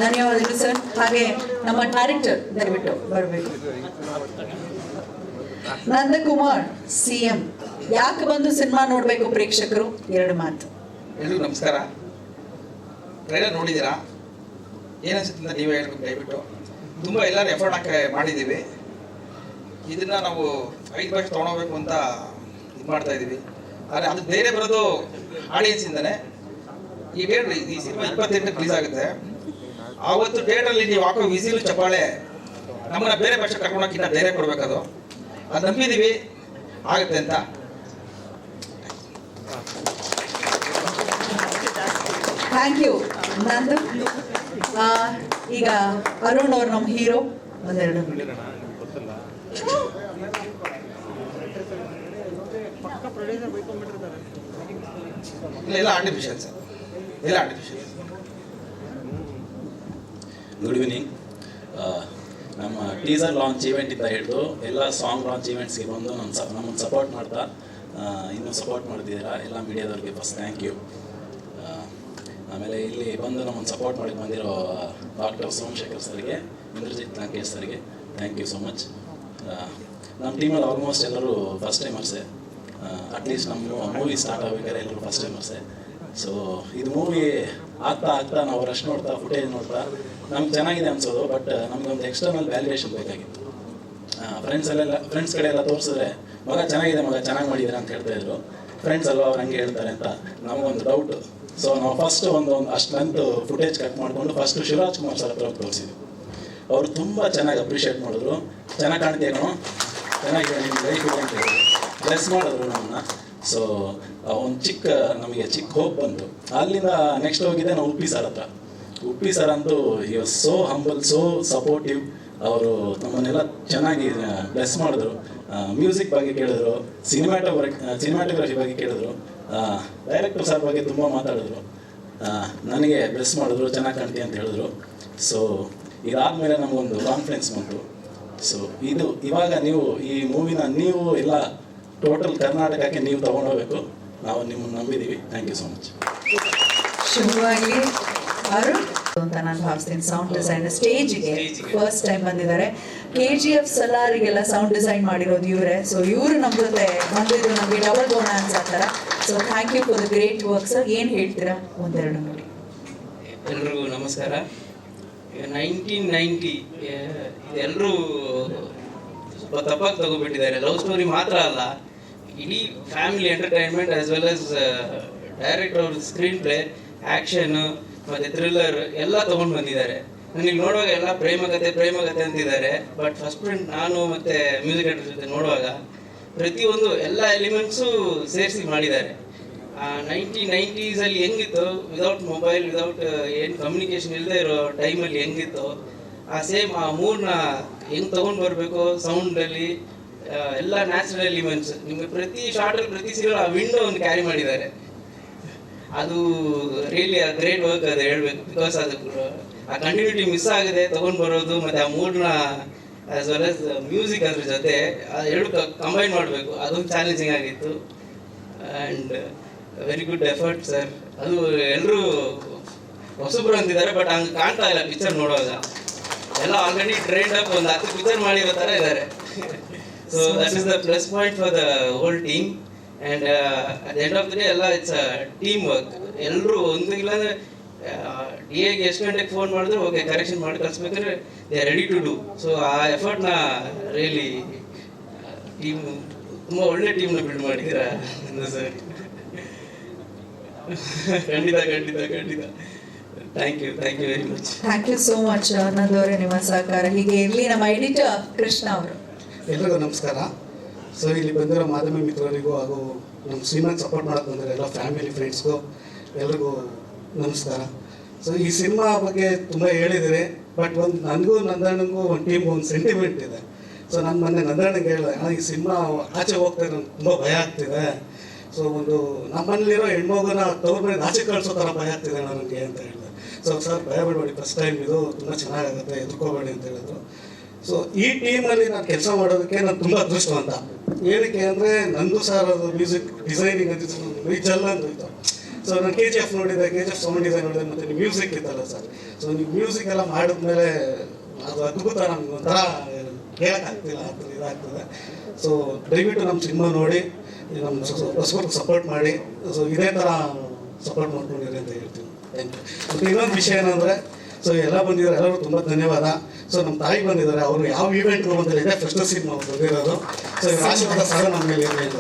ಧನ್ಯವಾದಗಳು ಸರ್. ಹಾಗೆ ನಮ್ಮ ಡೈರೆಕ್ಟರ್ ದಯವಿಟ್ಟು ಬರಬೇಕು. ನಂದಕುಮಾರ್ CM, ಯಾಕೆ ಬಂದು ಸಿನಿಮಾ ನೋಡಬೇಕು ಪ್ರೇಕ್ಷಕರು? 2 ಮಾತು. ಎಲ್ರಿಗೂ ನಮಸ್ಕಾರ. ಟ್ರೈಲರ್ ನೋಡಿದ್ದೀರಾ? ಏನಿಸುತ್ತೆ ಅಂತ ನೀವೇ ಹೇಳ್ಬೇಕು ದಯವಿಟ್ಟು. ತುಂಬ ಎಲ್ಲರೂ ಎಫರ್ಟ್ ಹಾಕಿ ಮಾಡಿದ್ದೀವಿ. ಇದನ್ನು ನಾವು 5 ವರ್ಷ ತೊಗೊಂಡೋಗ್ಬೇಕು ಅಂತ ಇದು ಮಾಡ್ತಾ ಇದ್ದೀವಿ. ಆದರೆ ಅದು ಬೇರೆ ಬರೋದು ಆಡಿಯನ್ಸಿಂದನೇ. ಈ ಥಿಯೇಟ್ರ್ ಈ ಸಿನಿಮಾ 28ಕ್ಕೆ ರಿಲೀಸ್ ಆಗುತ್ತೆ. ಆವತ್ತು ಥಿಯೇಟ್ರಲ್ಲಿ ನೀವು ಹಾಕೋ ವಿಸಿಲು ಚಪ್ಪಾಳೆ ನಮ್ಮನ್ನ ಬೇರೆ ಭಾಷೆ ಕರ್ಕೊಂಡೋಗಿ ಇನ್ನೂ ಬೇರೆ ಕೊಡಬೇಕದು. ಅದು ನಂಬಿದ್ದೀವಿ ಆಗುತ್ತೆ ಅಂತ. ಥ್ಯಾಂಕ್ ಯು ನಂದು. ಈಗ ಅರುಣ್ ಅವ್ರು ನಮ್ಮ ಹೀರೋ. ಒಂದೆರಡು ಎಲ್ಲ ಆರ್ಟಿಫಿಷಿಯಲ್ ಸರ್, ಎಲ್ಲ ಆರ್ಟಿಫಿಷಿಯಲ್. Good evening. ನಮ್ಮ ಟೀಸರ್ ಲಾಂಚ್ ಈವೆಂಟಿಂದ ಹಿಡಿದು ಎಲ್ಲ ಸಾಂಗ್ ಲಾಂಚ್ ಈವೆಂಟ್ಸ್ಗೆ ಬಂದು ನಮ್ಮನ್ನು ಸಪೋರ್ಟ್ ಮಾಡ್ತಾ ಇನ್ನೂ ಸಪೋರ್ಟ್ ಮಾಡ್ತಿದ್ದೀರಾ ಎಲ್ಲ ಮೀಡಿಯಾದವ್ರಿಗೆ ಫಸ್ಟ್ ಥ್ಯಾಂಕ್ ಯು. ಆಮೇಲೆ ಇಲ್ಲಿ ಬಂದು ನಮ್ಮನ್ನು ಸಪೋರ್ಟ್ ಮಾಡಿ ಬಂದಿರೋ ಡಾಕ್ಟರ್ ಸೋಮಶೇಖರ್ ಸರ್ಗೆ, ಇಂದ್ರಜಿತ್ ಲಂಕೇಶ್ ಸರ್ಗೆ ಥ್ಯಾಂಕ್ ಯು ಸೋ ಮಚ್. ನಮ್ಮ ಟೀಮಲ್ಲಿ ಆಲ್ಮೋಸ್ಟ್ ಎಲ್ಲರೂ ಫಸ್ಟ್ ಟೈಮರ್ಸೇ. ಅಟ್ಲೀಸ್ಟ್ ನಮ್ಮ ಮೂವಿ ಸ್ಟಾರ್ಟ್ ಆಗಬೇಕಾದ್ರೆ ಎಲ್ಲರೂ ಫಸ್ಟ್ ಟೈಮರ್ಸೇ. ಸೊ ಇದು ಮೂವಿ ಆಗ್ತಾ ಆಗ್ತಾ ನಾವು ರಶ್ ನೋಡ್ತಾ ಫುಟೇಜ್ ನೋಡ್ತಾ ನಮ್ಗೆ ಚೆನ್ನಾಗಿದೆ ಅನ್ಸೋದು. ಬಟ್ ನಮಗೊಂದು ಎಕ್ಸ್ಟರ್ನಲ್ ವ್ಯಾಲ್ಯೂಯೇಷನ್ ಬೇಕಾಗಿತ್ತು. ಫ್ರೆಂಡ್ಸ್ ಕಡೆ ಎಲ್ಲ ತೋರಿಸಿದ್ರೆ ಮಗ ಚೆನ್ನಾಗಿದೆ, ಮಗ ಚೆನ್ನಾಗಿ ಮಾಡಿದ್ರೆ ಅಂತ ಹೇಳ್ತಾ ಇದ್ರು. ಫ್ರೆಂಡ್ಸ್ ಅಲ್ವಾ ಅವ್ರು ಹಂಗೆ ಹೇಳ್ತಾರೆ ಅಂತ ನಮಗೊಂದು ಡೌಟ್. ಸೊ ನಾವು ಫಸ್ಟ್ ಒಂದು ಅಷ್ಟು ಲೆಂತ್ ಫುಟೇಜ್ ಕಟ್ ಮಾಡಿಕೊಂಡು ಫಸ್ಟ್ ಶಿವರಾಜ್ ಕುಮಾರ್ ಸರ್ ಹತ್ರ ತೋರಿಸಿದ್ವಿ. ಅವರು ತುಂಬ ಚೆನ್ನಾಗಿ ಅಪ್ರಿಷಿಯೇಟ್ ಮಾಡಿದ್ರು. ಚೆನ್ನಾಗಿ ಕಾಣ್ತೀಯ ಕಣೋ, ಚೆನ್ನಾಗಿದೆ ನಿಮ್ಮ ಲೈಫ್ ಇದೆ ಅಂತ ಹೇಳಿದ್ರು, ಬ್ಲೆಸ್ ಮಾಡಿದ್ರು ನಮ್ಮನ್ನ. ಸೊ ಒಂದು ನಮಗೆ ಚಿಕ್ಕ ಹೋಪ್ ಬಂತು. ಅಲ್ಲಿಂದ ನೆಕ್ಸ್ಟ್ ಹೋಗಿದ್ದೆ ನಾವು ಉಪ್ಪಿ ಸರ್ ಹತ್ರ. ಉಪ್ಪಿ ಸರ್ ಅಂತೂ ಈ ಸೋ ಹಂಬಲ್, ಸೋ ಸಪೋರ್ಟಿವ್. ಅವರು ನಮ್ಮನ್ನೆಲ್ಲ ಚೆನ್ನಾಗಿ ಬ್ಲೆಸ್ ಮಾಡಿದ್ರು. ಮ್ಯೂಸಿಕ್ ಬಗ್ಗೆ ಕೇಳಿದ್ರು, ಸಿನಿಮಾಟೋಗ್ರಫಿ ಬಗ್ಗೆ ಕೇಳಿದ್ರು, ಡೈರೆಕ್ಟರ್ ಸರ್ ಬಗ್ಗೆ ತುಂಬ ಮಾತಾಡಿದ್ರು. ನನಗೆ ಬ್ಲೆಸ್ ಮಾಡಿದ್ರು, ಚೆನ್ನಾಗಿ ಕಾಣ್ತೀವಿ ಅಂತ ಹೇಳಿದ್ರು. ಸೊ ಇದಾದಮೇಲೆ ನಮಗೊಂದು ಕಾನ್ಫಿಡೆನ್ಸ್ ಬಂತು. ಸೊ ಇವಾಗ ನೀವು ಈ ಮೂವಿನ ನೀವು ಎಲ್ಲ ಟೋಟಲ್ ಕರ್ನಾಟಕಕ್ಕೆ ನೀವು ತೊಗೊಂಡೋಗ್ಬೇಕು. ನಾವು ನಿಮ್ಮನ್ನು ನಂಬಿದ್ದೀವಿ. Thank you so much. ಶುಭವಾಗಿ ಅರುಣ್ ಅಂತ ನಾನು ಭಾವಿಸ್ತೀನಿ. ಸೌಂಡ್ ಡಿಸೈನರ್ ಸ್ಟೇಜ್ಗೆ ಫಸ್ಟ್ ಟೈಮ್ ಬಂದಿದ್ದಾರೆ. KGF ಸಲಾರಿಗೆಲ್ಲ ಸೌಂಡ್ ಡಿಸೈನ್ ಮಾಡಿರೋದು ಇವರೇ. ಸೊ ಇವರು ನಮ್ಮ ಜೊತೆ ಬಂದಿದ್ದು ನಮಗೆ ಡಬಲ್ ಬೋನಸ್ ಅಂತಾರ. So thank you for the great work sir. ಏನು ಹೇಳ್ತೀರಾ ಒಂದೆರಡು ನೋಡಿ. ಎಲ್ರಿಗೂ ನಮಸ್ಕಾರ. 1990 ಎಲ್ಲರೂ ಸ್ವಲ್ಪ ತಪ್ಪಾಗಿ ತಗೋಬಿಟ್ಟಿದ್ದಾರೆ. ಲವ್ ಸ್ಟೋರಿ ಮಾತ್ರ ಅಲ್ಲ, ಇಡೀ family entertainment as well as direct ಅವ್ರ ಸ್ಕ್ರೀನ್ ಪ್ಲೇ, ಆ್ಯಕ್ಷನ್ನು ಮತ್ತು ಥ್ರಿಲ್ಲರ್ ಎಲ್ಲ ತೊಗೊಂಡು ಬಂದಿದ್ದಾರೆ. ನನಗೆ ನೋಡುವಾಗ ಎಲ್ಲ ಪ್ರೇಮಕತೆ ಅಂತಿದ್ದಾರೆ. ಬಟ್ ಫಸ್ಟ್ ಪ್ರಿಂಟ್ ನಾನು ಮತ್ತು ಮ್ಯೂಸಿಕ್ ಡೈರೆಕ್ಟರ್ ಜೊತೆ ನೋಡುವಾಗ ಪ್ರತಿಯೊಂದು ಎಲ್ಲ ಎಲಿಮೆಂಟ್ಸು ಸೇರಿಸಿ ಮಾಡಿದ್ದಾರೆ. 1990s ಹೆಂಗಿತ್ತು, ವಿದೌಟ್ ಮೊಬೈಲ್, ವಿದೌಟ್ ಏನು ಕಮ್ಯುನಿಕೇಷನ್ ಇಲ್ಲದೆ ಇರೋ ಟೈಮಲ್ಲಿ ಹೆಂಗಿತ್ತು, ಆ ಮೂರನ್ನ ಹೆಂಗೆ ತೊಗೊಂಡು ಬರಬೇಕು ಸೌಂಡಲ್ಲಿ, ಎಲ್ಲ ನ್ಯಾಚುರಲ್ ಎಲಿಮೆಂಟ್ಸ್. ನಿಮಗೆ ಪ್ರತಿ ಶಾರ್ಟಲ್ಲಿ ಪ್ರತಿ ಸೀರಿಯಲ್ ಆ ವಿಂಡೋ ಒಂದು ಕ್ಯಾರಿ ಮಾಡಿದ್ದಾರೆ. ಅದು ರಿಯಲಿ ಗ್ರೇಟ್ ವರ್ಕ್ ಅದು ಹೇಳ್ಬೇಕು. ಬಿಕಾಸ್ ಅದು ಆ ಕಂಟಿನ್ಯೂಟಿ ಮಿಸ್ ಆಗಿದೆ ತೊಗೊಂಡು ಬರೋದು, ಮತ್ತು ಆ ಮೂರನ್ನ ಆಸ್ ವೆಲ್ ಆಸ್ ಮ್ಯೂಸಿಕ್ ಅದ್ರ ಜೊತೆ ಎರಡು ಕಂಬೈನ್ ಮಾಡಬೇಕು. ಅದೊಂದು ಚಾಲೆಂಜಿಂಗ್ ಆಗಿತ್ತು. And very good effort sir. ಅದು ಎಲ್ಲರೂ ಹೊಸಬ್ರು ಅಂತಿದ್ದಾರೆ, ಬಟ್ ಹಂಗೆ ಕಾಣ್ತಾ ಇಲ್ಲ ಪಿಕ್ಚರ್ ನೋಡುವಾಗ. ಎಲ್ಲ ಆಲ್ರೆಡಿ ಟ್ರೈನ್ಡ್ ಅಪ್ ಒಂದು 10 ಪಿಕ್ಚರ್ ಮಾಡಿರೋ ಥರ ಇದ್ದಾರೆ. So that is the plus point for the whole team. And at the end of the day ಎಲ್ಲ ಇಟ್ಸ್ ಟೀಮ್ ವರ್ಕ್. ಎಲ್ಲರೂ ಒಂದು ಇಲ್ಲಾಂದರೆ DAಗೆ ಎಷ್ಟು ಗಂಟೆಗೆ ಫೋನ್ ಮಾಡಿದ್ರೆ ಓಕೆ ಕರೆಕ್ಷನ್ ಮಾಡಿ ಕಳಿಸ್ಬೇಕಾದ್ರೆ they are ready to do. So ಆ ಎಫರ್ಟ್ನ ರಿಯಲಿ ಟೀಮ್ ತುಂಬ ಒಳ್ಳೆ ಟೀಮ್ನ ಬಿಲ್ಡ್ ಮಾಡಿದ್ದೀರಾ ಸರ್. ಖಂಡಿತ. Thank you very much. Thank you so much ಅನ್ನೋದವರೇ ನಿಮ್ಮ ಸಹಕಾರ ಹೀಗೆ ಇರಲಿ. ನಮ್ಮ ಎಡಿಟರ್ ಕೃಷ್ಣ ಅವರು. ಎಲ್ರಿಗೂ ನಮಸ್ಕಾರ. ಸೊ ಇಲ್ಲಿ ಬಂದಿರೋ ಮಾಧ್ಯಮ ಮಿತ್ರರಿಗೂ ಹಾಗೂ ನಮ್ಮ ಸಿನಿಮಾಗೆ ಸಪೋರ್ಟ್ ಮಾಡೋಕ್ಕೆ ಬಂದಿರೋ ಎಲ್ಲ ಫ್ಯಾಮಿಲಿ ಫ್ರೆಂಡ್ಸ್ಗೂ ಎಲ್ರಿಗೂ ನಮಸ್ಕಾರ. ಸೊ ಈ ಸಿನಿಮಾ ಬಗ್ಗೆ ತುಂಬ ಹೇಳಿದಿರಿ, ಬಟ್ ನನಗೂ ನಂದಣ್ಣನಿಗೂ ಒಂದು ಟೀಮ್ಗೂ ಒಂದು ಸೆಂಟಿಮೆಂಟ್ ಇದೆ. ಸೊ ನಾನು ಮೊನ್ನೆ ನಂದಣ್ಣಗೆ ಹೇಳಿದೆ, ಈ ಸಿನಿಮಾ ಆಚೆ ಹೋಗ್ತಾರೆ ನನಗೆ ತುಂಬ ಭಯ ಆಗ್ತಿದೆ. ಸೊ ನಮ್ಮಲ್ಲಿರೋ ಹೆಣ್ಮಗುನ ತವ್ರ ಮೇಲೆ ಆಚೆ ಕಳಿಸೋ ಥರ ಭಯ ಆಗ್ತಿದೆ ನನಗೆ ಅಂತ ಹೇಳಿದೆ. ಸೊ ಸರ್ ಭಯ ಬಿಡಬೇಡಿ, ಫಸ್ಟ್ ಟೈಮ್ ಇದು ತುಂಬ ಚೆನ್ನಾಗಾಗುತ್ತೆ, ಎದುರ್ಕೋಬೇಡಿ ಅಂತ ಹೇಳಿದ್ರು. ಸೊ ಈ ಟೀಮಲ್ಲಿ ನಾನು ಕೆಲಸ ಮಾಡೋದಕ್ಕೆ ನಾನು ತುಂಬ ಅದೃಷ್ಟವಂತ. ಏನಕ್ಕೆ ಅಂದರೆ ನಂದು ಸರ್ ಅದು ಮ್ಯೂಸಿಕ್ ಡಿಸೈನಿಂಗ್ ಅಂತ ನಿಜಲ್ಲ ಅಂತಿತ್ತು. ಸೊ ನಾನು KGF ನೋಡಿದೆ, KGF ಸೌಂಡ್ ಡಿಸೈನ್ ನೋಡಿದೆ, ಮತ್ತು ನೀವು ಮ್ಯೂಸಿಕ್ ಇತ್ತಲ್ಲ ಸರ್. ಸೊ ನೀವು ಮ್ಯೂಸಿಕ್ ಎಲ್ಲ ಮಾಡಿದ್ಮೇಲೆ ಅದು ಅದ್ಭುತ, ನಮ್ಗೆ ಒಂಥರ ಹೇಳೋಕ್ಕಾಗ್ತಿಲ್ಲ, ಆ ಥರ ಇದಾಗ್ತದೆ. ಸೊ ದಯವಿಟ್ಟು ನಮ್ಮ ಸಿನಿಮಾ ನೋಡಿ, ನಮ್ಮ ಹೊಸಬರ್ಗೆ ಸಪೋರ್ಟ್ ಮಾಡಿ. ಸೊ ಇದೇ ಥರ ಸಪೋರ್ಟ್ ಮಾಡ್ಕೊಂಡಿರಿ ಅಂತ ಹೇಳ್ತೀನಿ. Thank you. ಮತ್ತು ಇನ್ನೊಂದು ವಿಷಯ ಏನಂದರೆ, ಸೊ ಎಲ್ಲ ಬಂದಿದ್ದಾರೆ, ಎಲ್ಲರೂ ತುಂಬ ಧನ್ಯವಾದ. ಸೊ ನಮ್ಮ ತಾಯಿ ಬಂದಿದ್ದಾರೆ, ಅವರು ಯಾವ ಈವೆಂಟ್ಗೂ ಬಂದಿಲ್ಲ, ಇದೇ ಫಸ್ಟ್ ಸಿನಿಮಾ ಬಂದಿರೋದು. ಸೊ ಆಶೀರ್ವಾದ ಸಹ ನಮ್ಮ ಮೇಲೆ ಇರಲಿ ಅಂತ.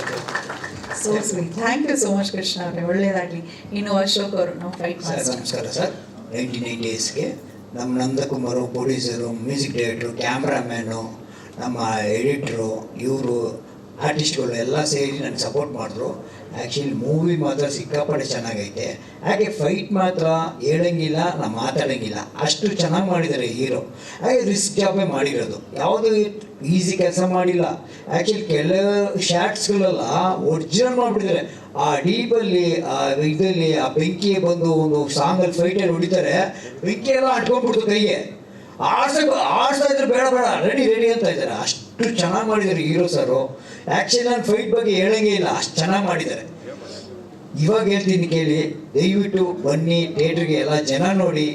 So sweet. Thank you so much Krishna ಅವರೇ, ಒಳ್ಳೆಯದಾಗಲಿ. ಇನ್ನು ಅಶೋಕ್ ಅವರು ನಾವು ಫೈಟ್ ಮಾಡ್ತೀವಿ. ನಮಸ್ಕಾರ ಸರ್. 1980ಸ್ಗೆ ನಮ್ಮ ನಂದಕುಮಾರು ಪ್ರೊಡ್ಯೂಸರು, ಮ್ಯೂಸಿಕ್ ಡೈರೆಕ್ಟ್ರು, ಕ್ಯಾಮ್ರಾಮ್ಯಾನು, ನಮ್ಮ ಎಡಿಟ್ರು, ಇವರು ಆರ್ಟಿಸ್ಟ್ಗಳು ಎಲ್ಲ ಸೇರಿ ನನಗೆ ಸಪೋರ್ಟ್ ಮಾಡಿದ್ರು. ಆ್ಯಕ್ಚುಲಿ ಮೂವಿ ಮಾತ್ರ ಸಿಕ್ಕಾಪಟ್ಟೆ ಚೆನ್ನಾಗೈತೆ. ಹಾಗೆ ಫೈಟ್ ಮಾತ್ರ ಹೇಳಂಗಿಲ್ಲ, ನಾನು ಮಾತಾಡೋಂಗಿಲ್ಲ, ಅಷ್ಟು ಚೆನ್ನಾಗಿ ಮಾಡಿದ್ದಾರೆ ಹೀರೋ. ಹಾಗೆ ರಿಸ್ಕ್ ಜಾಬೇ ಮಾಡಿರೋದು, ಯಾವುದೂ ಈಸಿ ಕೆಲಸ ಮಾಡಿಲ್ಲ. ಆ್ಯಕ್ಚುಲಿ ಕೆಲವು ಶಾರ್ಟ್ಸ್ಗಳೆಲ್ಲ ಒರಿಜಿನಲ್ ಮಾಡಿಬಿಟ್ಟಿದ್ದಾರೆ. ಆ ಡೀಪಲ್ಲಿ ಇದರಲ್ಲಿ ಆ ಬೆಂಕಿ ಬಂದು ಒಂದು ಸಾಂಗಲ್ಲಿ ಫೈಟಲ್ಲಿ ಹೊಡಿತಾರೆ, ಬೆಂಕಿ ಎಲ್ಲ ಅಂಟ್ಕೊಂಡ್ಬಿಡ್ತು ಕೈಗೆ. ಆಡ್ಸ್ತಾ ಇದ್ರೆ ಬೇಡ ರೆಡಿ ಅಂತ ಇದ್ದಾರೆ. ಅಷ್ಟು ಚೆನ್ನಾಗಿ ಮಾಡಿದ್ದಾರೆ ಹೀರೋ ಸರು. ಆ್ಯಕ್ಚುಲಿ ನಾನು ಫೈಟ್ ಬಗ್ಗೆ ಹೇಳಂಗೇ ಇಲ್ಲ, ಅಷ್ಟು ಚೆನ್ನಾಗಿ ಮಾಡಿದ್ದಾರೆ. ಇವಾಗ ಹೇಳ್ತೀನಿ ಕೇಳಿ, ದಯವಿಟ್ಟು ಬನ್ನಿ ಥಿಯೇಟ್ರಿಗೆ, ಎಲ್ಲ ಜನ ನೋಡಿ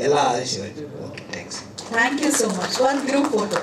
ಎಲ್ಲ ಆದರ್ಶಿ. Okay, thanks. Thank you so much. ಒಂದು ಗ್ರೂಪ್ ಫೋಟೋ.